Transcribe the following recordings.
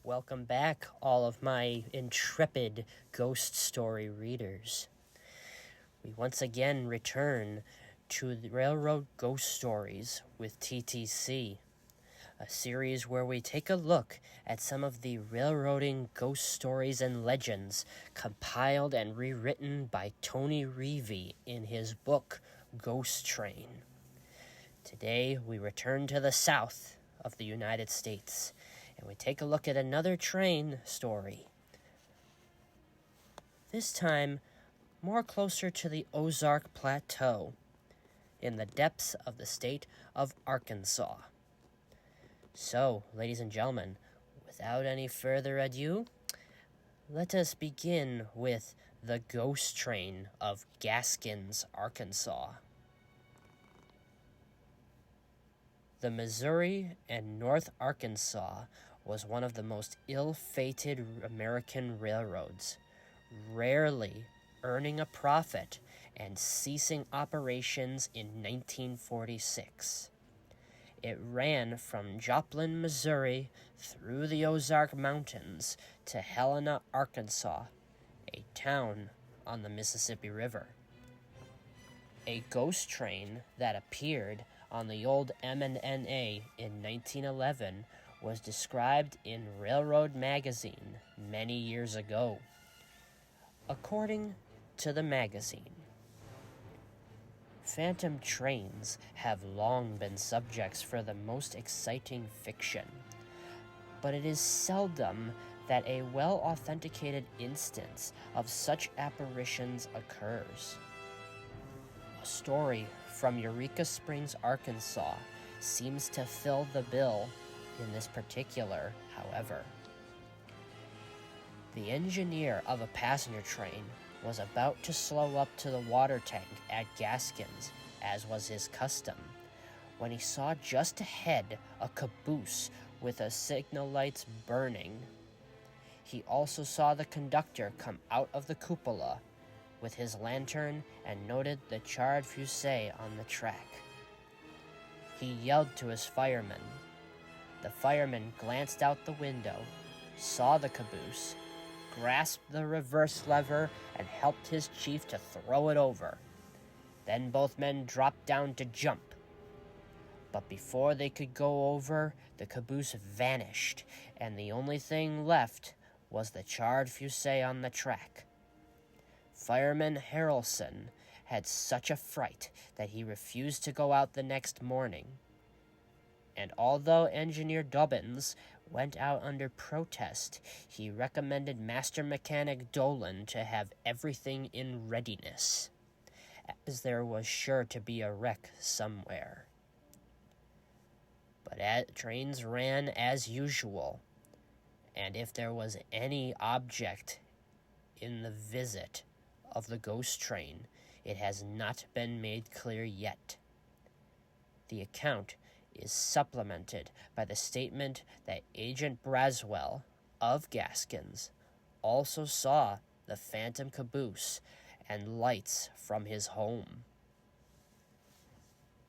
Welcome back, all of my intrepid ghost story readers. We once again return to the Railroad Ghost Stories with TTC, a series where we take a look at some of the railroading ghost stories and legends compiled and rewritten by Tony Reevy in his book, Ghost Train. Today, we return to the south of the United States, and we take a look at another train story. This time, more closer to the Ozark Plateau, in the depths of the state of Arkansas. So, ladies and gentlemen, without any further ado, let us begin with the Ghost Train of Gaskins, Arkansas. The Missouri and North Arkansas was one of the most ill-fated American railroads, rarely earning a profit and ceasing operations in 1946. It ran from Joplin, Missouri, through the Ozark Mountains to Helena, Arkansas, a town on the Mississippi River. A ghost train that appeared on the old M&NA in 1911 was described in Railroad magazine many years ago. According to the magazine, phantom trains have long been subjects for the most exciting fiction, but it is seldom that a well-authenticated instance of such apparitions occurs. A story from Eureka Springs, Arkansas, seems to fill the bill in this particular, however. The engineer of a passenger train was about to slow up to the water tank at Gaskins, as was his custom, when he saw just ahead a caboose with the signal lights burning. He also saw the conductor come out of the cupola with his lantern and noted the charred fusee on the track. He yelled to his firemen. The fireman glanced out the window, saw the caboose, grasped the reverse lever, and helped his chief to throw it over. Then both men dropped down to jump. But before they could go over, the caboose vanished, and the only thing left was the charred fusee on the track. Fireman Harrelson had such a fright that he refused to go out the next morning. And although Engineer Dobbins went out under protest, he recommended Master Mechanic Dolan to have everything in readiness, as there was sure to be a wreck somewhere. But trains ran as usual, and if there was any object in the visit of the ghost train, it has not been made clear yet. The account is supplemented by the statement that Agent Braswell of Gaskins also saw the phantom caboose and lights from his home.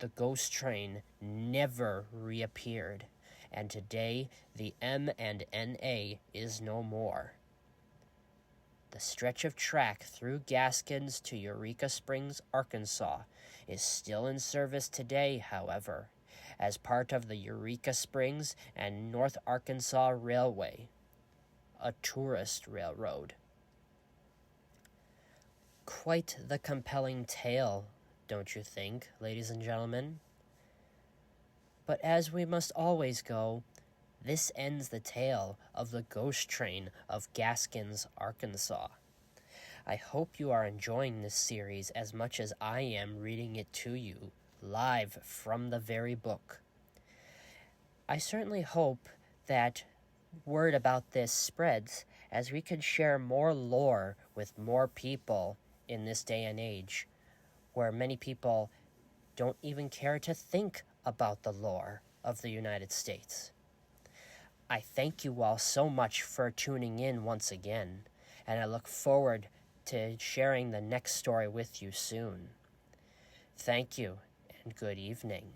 The ghost train never reappeared, and today the M&NA is no more. The stretch of track through Gaskins to Eureka Springs, Arkansas, is still in service today, however, as part of the Eureka Springs and North Arkansas Railway, a tourist railroad. Quite the compelling tale, don't you think, ladies and gentlemen? But as we must always go, this ends the tale of the Ghost Train of Gaskins, Arkansas. I hope you are enjoying this series as much as I am reading it to you, live from the very book. I certainly hope that word about this spreads, as we can share more lore with more people in this day and age, where many people don't even care to think about the lore of the United States. I thank you all so much for tuning in once again, and I look forward to sharing the next story with you soon. Thank you, and good evening.